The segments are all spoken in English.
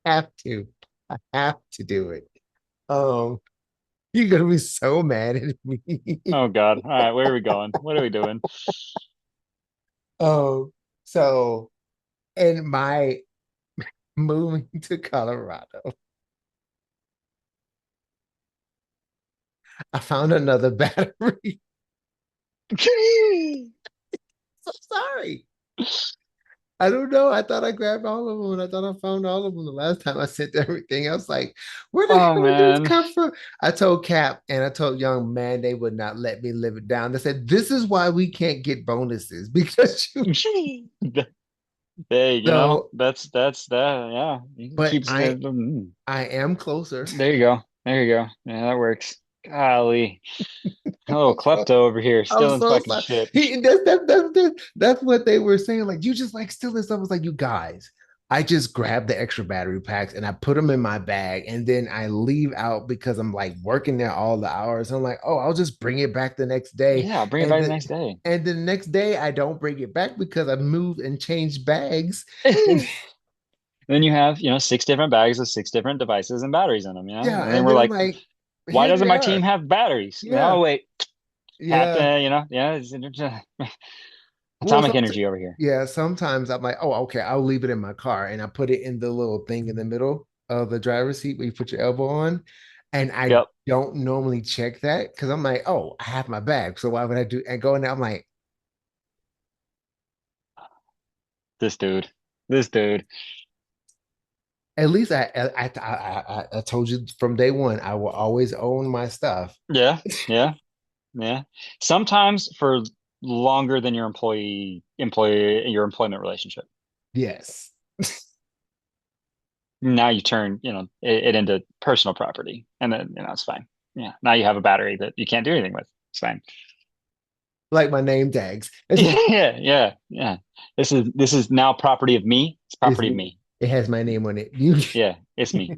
have to. I have to do it. Um, you're gonna be so mad at me. Oh God. All right, where are we going? What are we doing? Oh, so in my moving to Colorado, I found another battery. So sorry. I don't know. I thought I grabbed all of them and I thought I found all of them the last time I sent everything. I was like, where the Oh hell did this man. come from? I told Cap and I told Young Man they would not let me live it down. They said, this is why we can't get bonuses because you. Hey, So, that's that. Yeah, but keeps. I am closer. There you go. There you go. Yeah, that works. Golly, a little klepto over here, I'm stealing so fucking sorry. shit. That's what they were saying. Like, you just like stealing stuff. I was like, you guys, I just grabbed the extra battery packs and I put them in my bag. And then I leave out because I'm like working there all the hours. I'm like, oh, I'll just bring it back the next day. Yeah, I'll bring it And back the the, next day. and the next day, I don't bring it back because I moved and changed bags. And Then you have, six different bags with six different devices and batteries in them, yeah, And then and we're then I'm like, like, why here doesn't they my team are. have batteries? Yeah, Oh, wait, yeah. yeah, Well, atomic energy over here. yeah, sometimes I'm like, oh, okay, I'll leave it in my car and I put it in the little thing in the middle of the driver's seat where you put your elbow on. And I Yep. don't normally check that because I'm like, oh, I have my bag. So why would I do and go in there? I'm like, This dude. This dude. at least I told you from day one, I will always own my stuff. Yeah, yeah, yeah. Sometimes for longer than your employment relationship. Yes. Now you turn, it into personal property, and then, it's fine. Yeah. Now you have a battery that you can't do anything with. It's fine. Like my name tags. Yeah, yeah, yeah. This is now property of me. It's It's property of me. me. It has my name on it. You Yeah, it's me.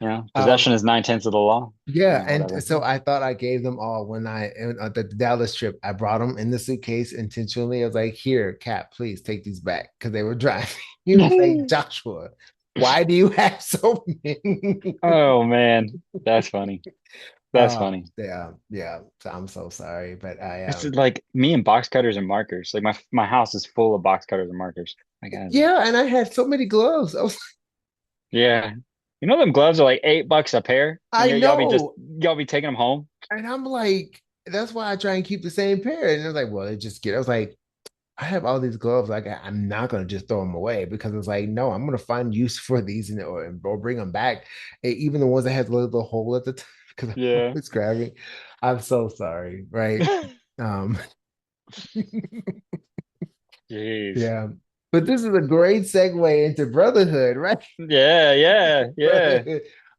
um Possession is nine-tenths of the law. yeah, and Whatever. so I thought I gave them all when I on the Dallas trip. I brought them in the suitcase intentionally. I was like, "Here, Cap, please take these back," because they were driving. He was like, "Joshua, why do you have so many?" Oh man, that's funny. That's funny. Yeah, yeah. So I'm so sorry, but I It's like me and box cutters and markers. Like my house is full of box cutters and markers. Like, yeah, and I had so many gloves. I was, yeah. Them gloves are like $8 a pair, and I know, y'all be taking them home. and I'm like, that's why I try and keep the same pair. And I was like, well, it just get. I was like, I have all these gloves. Like I'm not gonna just throw them away because it's like, no, I'm gonna find use for these and or bring them back. And even the ones that had the little hole at the top because I'm Yeah. always grabbing. I'm so sorry, right? Um, Jeez. yeah. But this is a great segue into brotherhood, right? Yeah, yeah, yeah.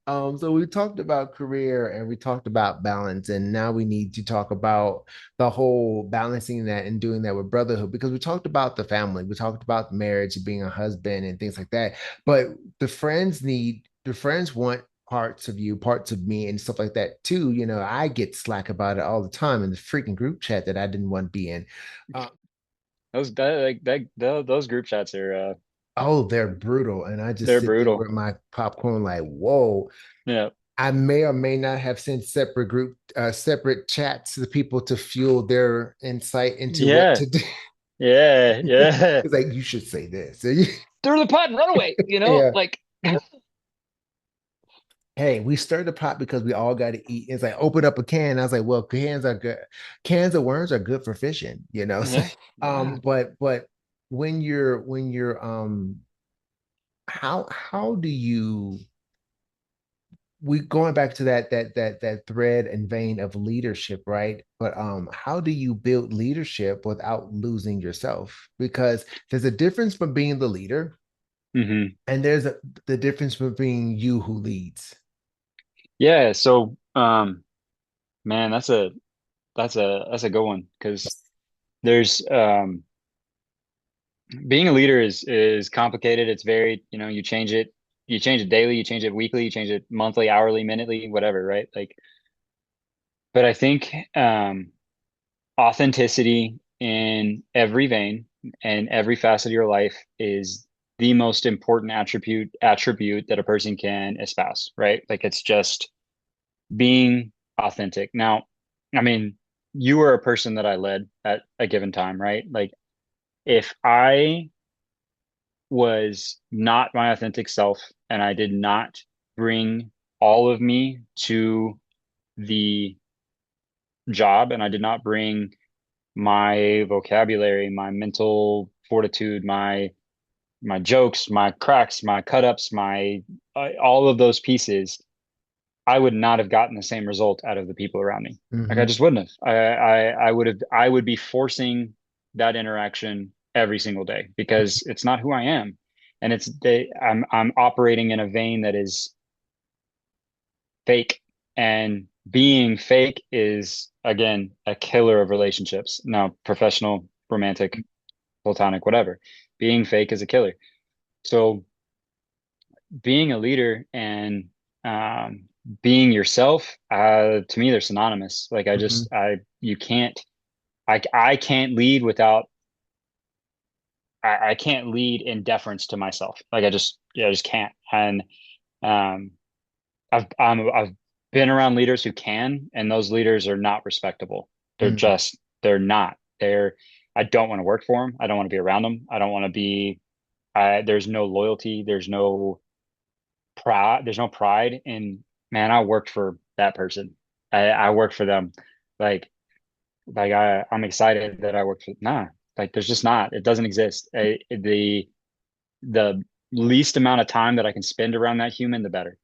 So we talked about career and we talked about balance, and now we need to talk about the whole balancing that and doing that with brotherhood because we talked about the family, we talked about marriage, being a husband, and things like that. But the friends want parts of you, parts of me, and stuff like that too. I get slack about it all the time in the freaking group chat that I didn't want to be in. Uh, Those group chats are oh, they're brutal, and I just they're sit there with brutal. my popcorn, like, whoa. Yeah. I may or may not have sent separate chats to the people to fuel their insight into what Yeah. to do. Yeah. Yeah. It's like you should say this. Through the pot and run away, Yeah. like Hey, we stirred the pot because we all got to eat. It's like open up a can. I was like, well, cans are good. Cans of worms are good for fishing. So, yeah. Yeah. but when you're how do you we going back to that thread and vein of leadership, right? But how do you build leadership without losing yourself? Because there's a difference from being the leader, hmm and the difference from being you who leads. Yeah. So man, that's a good one because there's being a leader is complicated. It's very, you change it daily, you change it weekly, you change it monthly, hourly, minutely, whatever, right? Like, but I think authenticity in every vein and every facet of your life is the most important attribute that a person can espouse, right? Like it's just being authentic. Now, I mean, you were a person that I led at a given time, right? Like if I was not my authentic self and I did not bring all of me to the job and I did not bring my vocabulary, my mental fortitude, my jokes, my cracks, my cut ups, my all of those pieces, I would not have gotten the same result out of the people around me. Like I Hmm. just wouldn't have. I would be forcing that interaction every single day because it's not who I am. And I'm operating in a vein that is fake. And being fake is again a killer of relationships. Now, professional, romantic, platonic, whatever. Being fake is a killer. So being a leader and um, being yourself, to me, they're synonymous. Like Hmm. you can't, I can't lead without, I can't lead in deference to myself. Like I just can't. And um, I've been around leaders who can, and those leaders are not respectable. They're not. I don't want to work for them. I don't want to be around them. I don't want to be, there's no loyalty. There's no pride in, man, I worked for that person. I worked for them. Like I'm excited that I worked for, nah, like there's just not, it doesn't exist. The least amount of time that I can spend around that human, the better.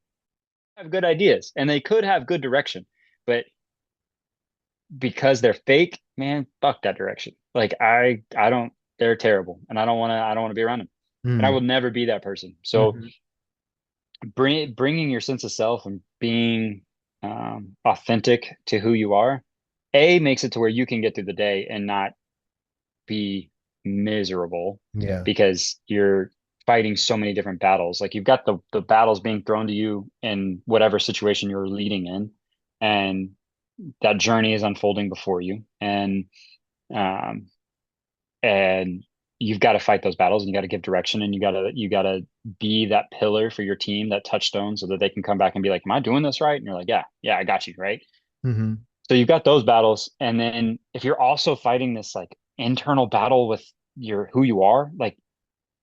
Have good ideas and they could have good direction, but because they're fake, man, fuck that direction. Like I don't, they're terrible and I don't want to be around them. And I Hmm. will never be that person. So Hmm. bringing your sense of self and being authentic to who you are, A, makes it to where you can get through the day and not be miserable Yeah. because you're fighting so many different battles. Like you've got the battles being thrown to you in whatever situation you're leading in, and that journey is unfolding before you, um, and you've got to fight those battles and you got to give direction and you got to be that pillar for your team, that touchstone so that they can come back and be like, am I doing this right? And you're like, yeah, I got you, right? Hmm. So you've got those battles. And then if you're also fighting this like internal battle with your who you are, like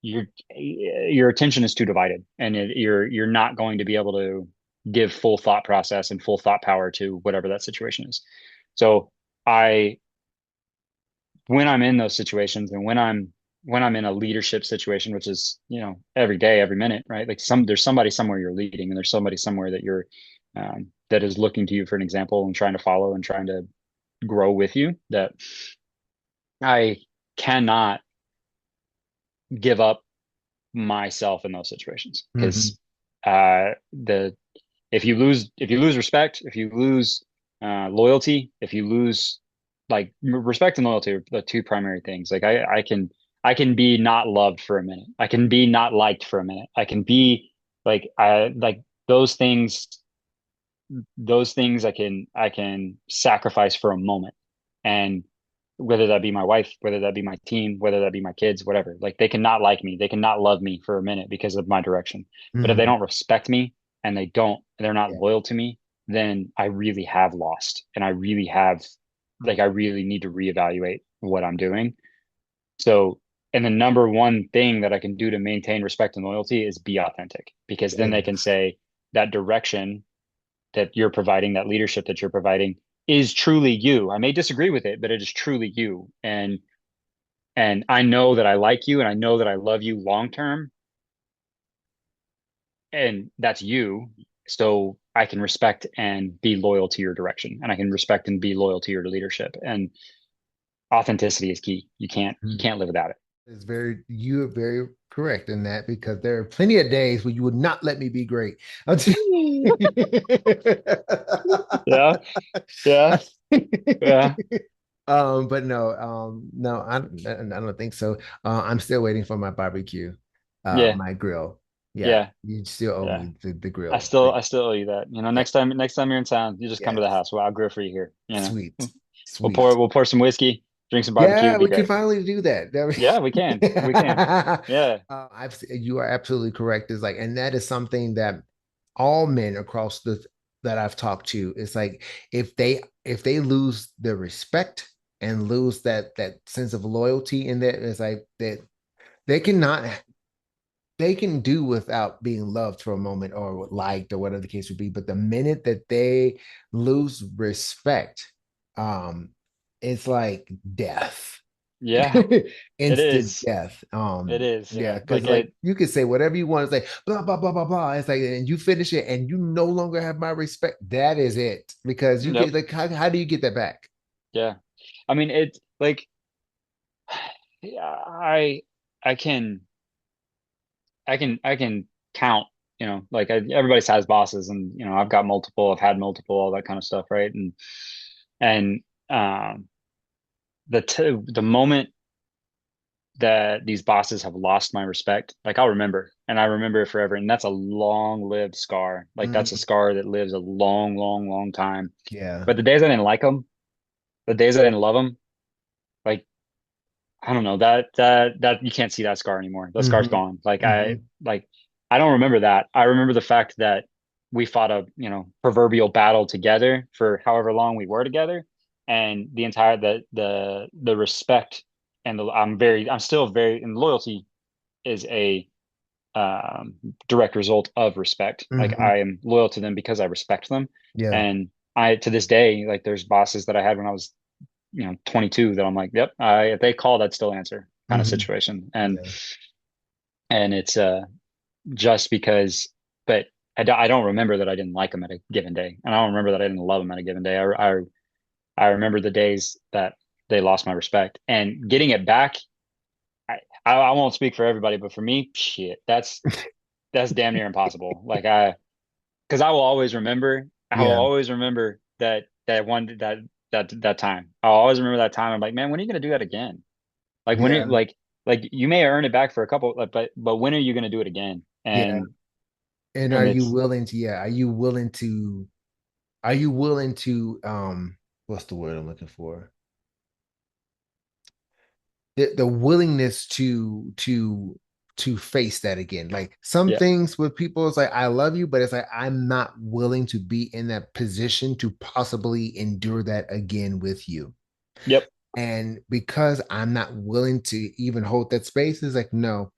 your attention is too divided and you're not going to be able to give full thought process and full thought power to whatever that situation is. So I when I'm in those situations and when I'm in a leadership situation, which is, every day, every minute, right? Like there's somebody somewhere you're leading and there's somebody somewhere that you're that is looking to you for an example and trying to follow and trying to grow with you that I cannot give up myself in those situations Hmm. because the if you lose respect, if you lose loyalty, if you lose like respect and loyalty are the two primary things. Like I can be not loved for a minute. I can be not liked for a minute. I can be like those things I can sacrifice for a moment. And whether that be my wife, whether that be my team, whether that be my kids, whatever. Like they cannot like me, they cannot love me for a minute because of my direction. But if they Hmm. don't respect me and they're not Yeah. loyal to me, then I really have lost, and I really have I really need to reevaluate what I'm doing. So, and the number one thing that I can do to maintain respect and loyalty is be authentic, because then they Yeah. can say that direction that you're providing, that leadership that you're providing is truly you. I may disagree with it, but it is truly you. And I know that I like you and I know that I love you long term, and that's you. So I can respect and be loyal to your direction, and I can respect and be loyal to your leadership. And authenticity is key. You Mhm. can't live without it. You are very correct in that because there are plenty of days where you would not let me be great. Yeah, yeah, yeah, But no, no, I don't think so. I'm still waiting for my barbecue, yeah, my grill. Yeah, yeah, you still owe yeah. me the grill. I still owe you that. Yeah, Next time you're in town, you just come to the yes, house. Well, I'll grill for you here. sweet, sweet. We'll pour some whiskey. Drink some barbecue, Yeah, it'd be we can great. finally do that. Yeah, we can. We can. Yeah. You are absolutely correct. It's like, and that is something that all men across the that I've talked to, it's like if they lose their respect and lose that sense of loyalty in that, it's like that they cannot they can do without being loved for a moment or liked or whatever the case would be. But the minute that they lose respect, um, it's like death. Yeah, it Instant is. death. It is. Yeah, Yeah. because Like like it. you can say whatever you want. It's like blah blah blah blah blah. It's like, and you finish it, and you no longer have my respect. That is it. Because you get Nope. like, how do you get that back? Yeah. I mean, it's like, yeah, I can, I can count, like everybody's has bosses and, I've got multiple, I've had multiple, all that kind of stuff. Right. And, um, the moment that these bosses have lost my respect, like I'll remember and I remember it forever. And that's a long-lived scar. Like that's a Mm, scar that lives a long, long, long time. yeah, But the days I didn't like them, the days I didn't love them, like I don't know, that you can't see that scar anymore. That scar's hmm gone. Like hmm I don't remember that. I remember the fact that we fought a, proverbial battle together for however long we were together, and the entire the respect and I'm still very, and loyalty is a um direct result of respect. Like hmm I am loyal to them because I respect them. yeah, And I, to this day, like there's bosses that I had when I was, 22 that I'm like, yep, if they called, I'd still answer kind of hmm situation. yeah, And it's just because, but I don't remember that I didn't like them at a given day. And I don't remember that I didn't love them at a given day. I remember the days that they lost my respect and getting it back. I won't speak for everybody, but for me, shit, that's damn near impossible. Because I will yeah, always remember that time. I'll always remember that time. I'm like, man, when are you gonna do that again? Like when it yeah, like you may earn it back for a couple, but when are you gonna do it again? yeah. And And are and you it's willing to, yeah, are you willing to what's the word I'm looking for? The willingness to face that again. Like some Yeah, things with people, it's like I love you, but it's like I'm not willing to be in that position to possibly endure that again with you. yep, And because I'm not willing to even hold that space, it's like, no.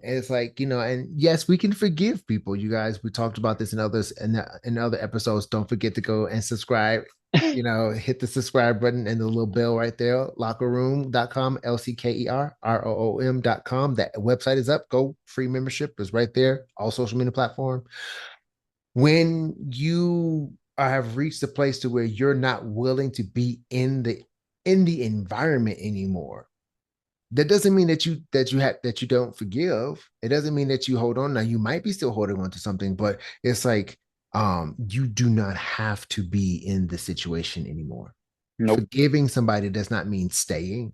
It's like, and yes, we can forgive people, you guys. We talked about this in others in other episodes. Don't forget to go and subscribe. Hit the subscribe button and the little bell right there, lockerroom.com, LCKERROOM.com. That website is up. Go, free membership is right there, all social media platform. When you have reached a place to where you're not willing to be in the environment anymore, that doesn't mean that you don't forgive. It doesn't mean that you hold on. Now you might be still holding on to something, but it's like you do not have to be in the situation anymore. nope, Forgiving somebody does not mean staying.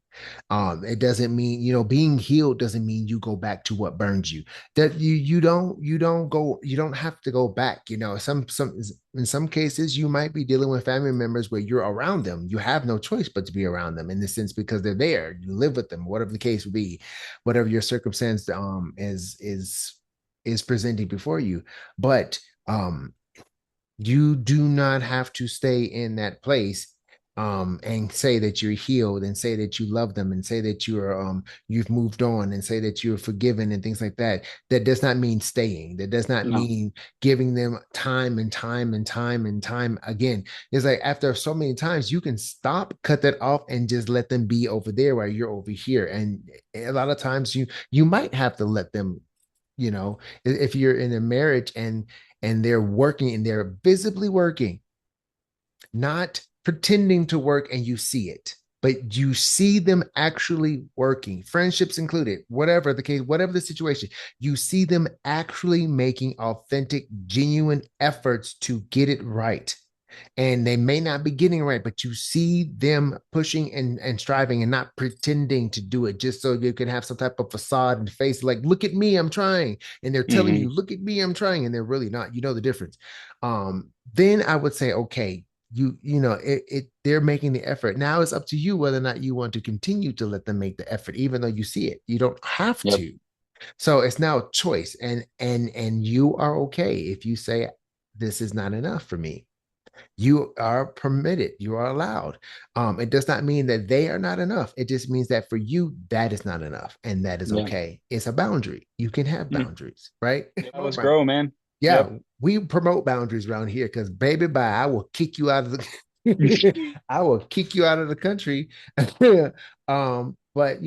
It doesn't mean, being healed doesn't mean you go back to what burns you. That you don't have to go back. Some in some cases you might be dealing with family members where you're around them. You have no choice but to be around them in the sense because they're there. You live with them, whatever the case would be, whatever your circumstance is presenting before you. But you do not have to stay in that place and say that you're healed and say that you love them and say that you've moved on and say that you're forgiven and things like that. That does not mean staying. That does not no, mean giving them time and time and time and time again. It's like after so many times you can stop, cut that off, and just let them be over there while you're over here. And a lot of times you might have to let them, if you're in a marriage and they're working and they're visibly working, not pretending to work and you see it, but you see them actually working, friendships included, whatever the case, whatever the situation, you see them actually making authentic, genuine efforts to get it right. And they may not be getting it right, but you see them pushing and striving and not pretending to do it just so you can have some type of facade and face like, look at me, I'm trying. And they're telling hmm you, look at me, I'm trying. And they're really not. You know the difference. Then I would say, okay, you know they're making the effort. Now it's up to you whether or not you want to continue to let them make the effort, even though you see it. You don't have Yep. to. So it's now a choice, and you are okay if you say this is not enough for me. You are permitted, you are allowed. It does not mean that they are not enough. It just means that for you, that is not enough, and that is Yeah. okay. It's a boundary. You can have Mm. boundaries, right? Yeah, let's grow, man. Yeah, Yep. we promote boundaries around here because baby, bye, I will kick you out of the I will kick you out of the country. But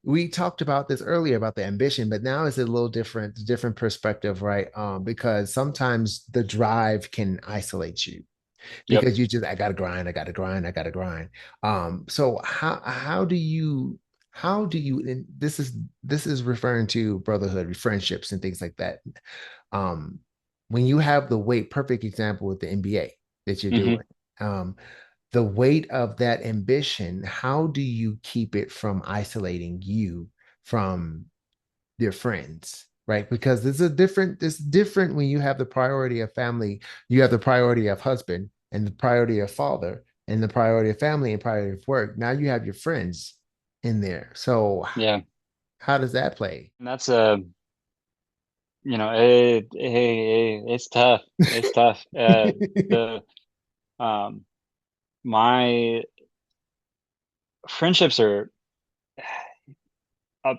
we talked about this earlier about the ambition, but now it's a little different perspective, right? Because sometimes the drive can isolate you Yep. because you just I gotta grind, I gotta grind, I gotta grind. So how do you and this is referring to brotherhood, friendships, and things like that. Um, when you have the weight, perfect example with the NBA that you're Hmm. doing, um, the weight of that ambition, how do you keep it from isolating you from your friends, right? Because it's different when you have the priority of family, you have the priority of husband and the priority of father and the priority of family and priority of work. Now you have your friends in there. So Yeah. how does that play? And that's it's tough. It's tough. The um my friendships are uh,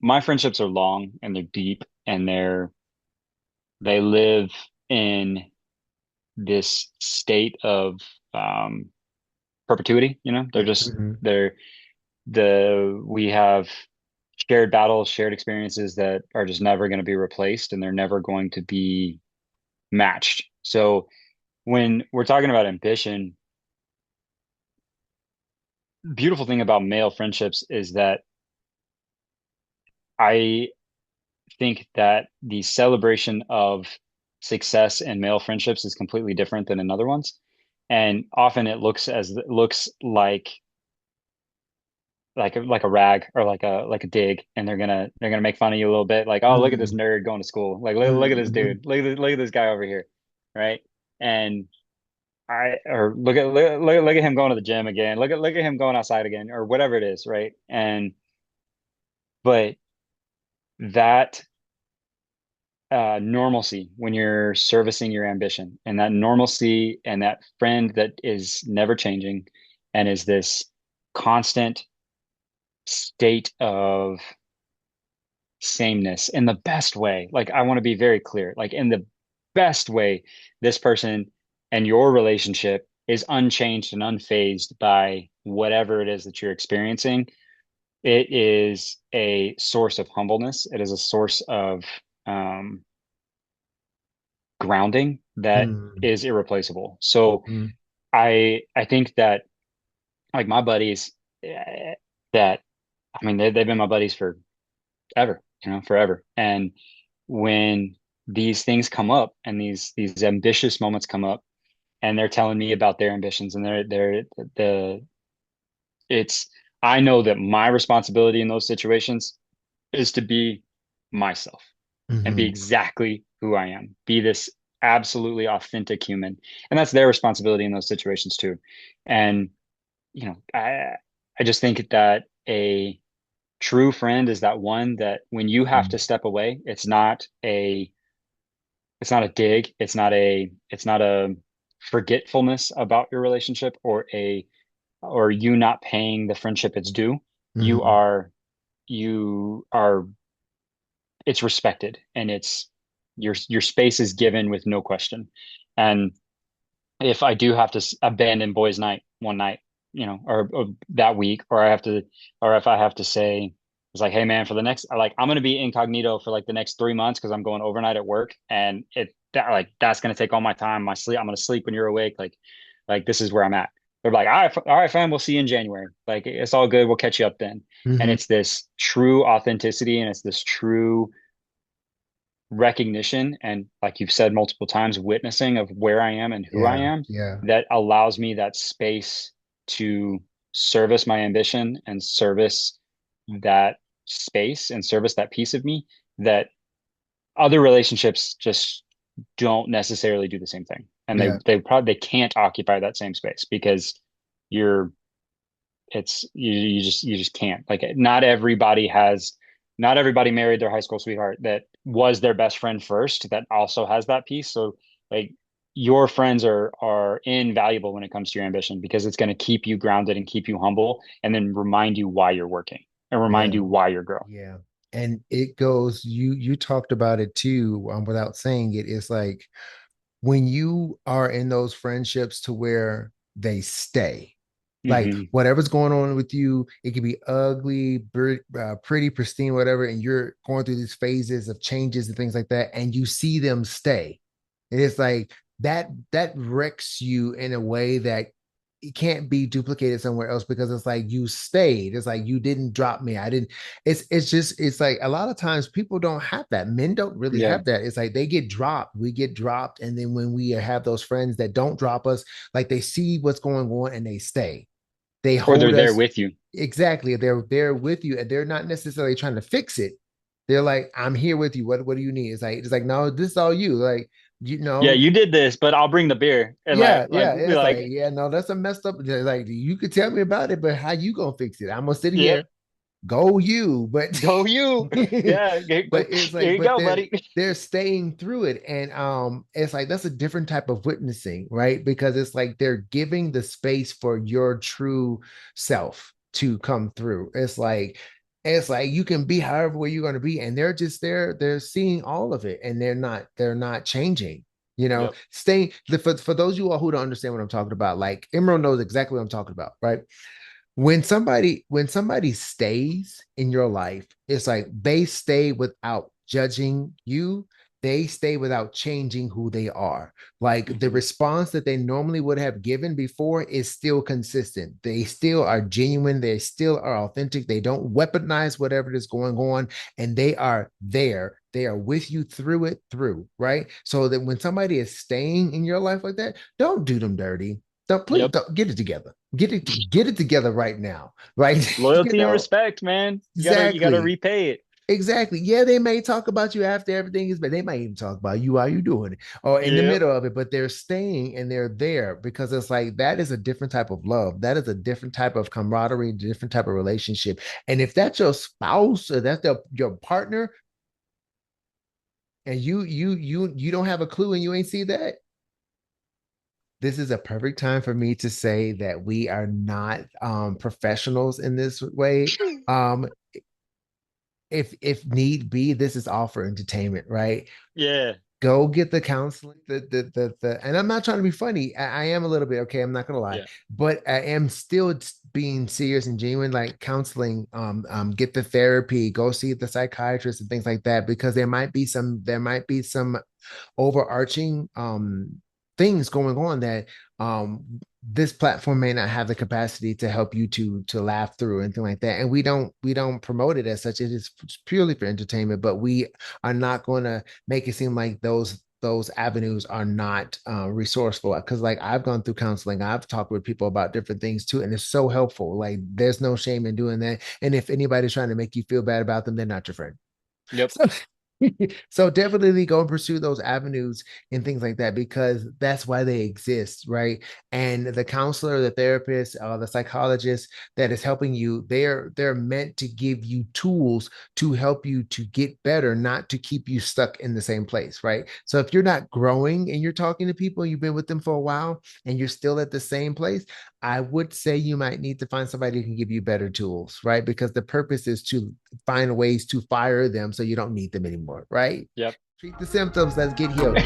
my friendships are long and they're deep and they live in this state of um perpetuity, they're just Mhm. they're the we have shared battles, shared experiences that are just never going to be replaced and they're never going to be matched. So when we're talking about ambition, beautiful thing about male friendships is that I think that the celebration of success in male friendships is completely different than in other ones. And often it looks like a rag or like a dig, and they're gonna make fun of you a little bit, like, oh, look at this Mhm. nerd going to school, like look at this Mhm. dude, look at this guy over here, right? And I or look at him going to the gym again, look at him going outside again, or whatever it is, right? And but that normalcy when you're servicing your ambition, and that normalcy and that friend that is never changing and is this constant state of sameness in the best way. Like, I want to be very clear. Like, in the best way, this person and your relationship is unchanged and unfazed by whatever it is that you're experiencing. It is a source of humbleness. It is a source of um, grounding that Mhm. is irreplaceable. So Mhm. I think that, like, my buddies, that I mean they've been my buddies for ever, forever. And when these things come up and these ambitious moments come up and they're telling me about their ambitions, and they're the it's I know that my responsibility in those situations is to be myself and be Mhm. exactly who I am, be this absolutely authentic human. And that's their responsibility in those situations too. And I just think that a true friend is that one that when you have to Mhm. step away, it's not a dig. It's not a forgetfulness about your relationship, or you not paying the friendship its due. You Mhm. are you are it's respected, and your space is given with no question. And if I do have to abandon boys' night one night, or that week, or if I have to say, it's like, hey man, for the next, like, I'm gonna be incognito for like the next 3 months because I'm going overnight at work, and that's gonna take all my time, my sleep. I'm gonna sleep when you're awake. Like this is where I'm at. They're like, all right, fam, we'll see you in January. Like, it's all good. We'll catch you up then. And Mhm. it's this true authenticity, and it's this true recognition, and, like you've said multiple times, witnessing of where I am and who I Yeah. am, Yeah. that allows me that space to service my ambition and service that space and service that piece of me that other relationships just don't necessarily do the same thing. and Yeah. they can't occupy that same space because you're it's you just can't. Like not everybody married their high school sweetheart that was their best friend first that also has that piece. So like your friends are invaluable when it comes to your ambition because it's going to keep you grounded and keep you humble and then remind you why you're working and remind Yeah. you why you're growing. Yeah. And it goes, you talked about it too, without saying it. It's like when you are in those friendships to where they stay, like Hmm. whatever's going on with you, it could be ugly, pretty, pristine, whatever, and you're going through these phases of changes and things like that, and you see them stay. And it's like that wrecks you in a way that it can't be duplicated somewhere else because it's like you stayed. It's like you didn't drop me. I didn't. It's just it's like a lot of times people don't have that. Men don't really Yeah. have that. It's like they get dropped. We get dropped, and then when we have those friends that don't drop us, like they see what's going on and they stay. They Or they're hold there us with you. exactly. They're there with you, and they're not necessarily trying to fix it. They're like, "I'm here with you. What do you need?" It's like no, this is all you. Like you Yeah, know, you did this, but I'll bring the beer. And yeah, like yeah. be It's like, like, yeah, no, that's a messed up. Like you could tell me about it, but how you gonna fix it? I'm gonna sit yep, here, go you, but go you. Yeah, but it's there like, you but go, they're buddy. they're staying through it, and it's like that's a different type of witnessing, right? Because it's like they're giving the space for your true self to come through. It's like you can be however way you're going to be, and they're just there. They're seeing all of it, and they're not changing. Yep. Staying for those of you all who don't understand what I'm talking about, like Emerald knows exactly what I'm talking about, right? When somebody stays in your life, it's like they stay without judging you. They stay without changing who they are. Like the Hmm. response that they normally would have given before is still consistent. They still are genuine. They still are authentic. They don't weaponize whatever is going on, and they are there. They are with you through it, through, right? So that when somebody is staying in your life like that, don't do them dirty. Don't please Yep. don't get it together. Get it together right now. Right. Loyalty and respect, man. You gotta Exactly. repay it. Exactly. Yeah, they may talk about you after everything is, but they might even talk about you while you doing it or in the Yep. middle of it, but they're staying and they're there because it's like that is a different type of love. That is a different type of camaraderie, different type of relationship. And if that's your spouse or that's your partner, and you don't have a clue and you ain't see that, this is a perfect time for me to say that we are not professionals in this way. Um, if need be, this is all for entertainment, right? Yeah. Go get the counseling. And I'm not trying to be funny. I am a little bit okay. I'm not gonna lie, Yeah. but I am still being serious and genuine. Like counseling, get the therapy, go see the psychiatrist and things like that, because there might be some overarching things going on that this platform may not have the capacity to help you to laugh through anything like that, and we don't promote it as such. It is purely for entertainment, but we are not going to make it seem like those avenues are not resourceful, because like I've gone through counseling, I've talked with people about different things too, and it's so helpful. Like there's no shame in doing that, and if anybody's trying to make you feel bad about them, they're not your friend. Yep. So, so definitely go and pursue those avenues and things like that, because that's why they exist, right? And the counselor, the therapist, the psychologist that is helping you, they're meant to give you tools to help you to get better, not to keep you stuck in the same place, right? So if you're not growing and you're talking to people, you've been with them for a while and you're still at the same place, I would say you might need to find somebody who can give you better tools, right? Because the purpose is to find ways to fire them so you don't need them anymore, right? Yep. Treat the symptoms, let's get healed.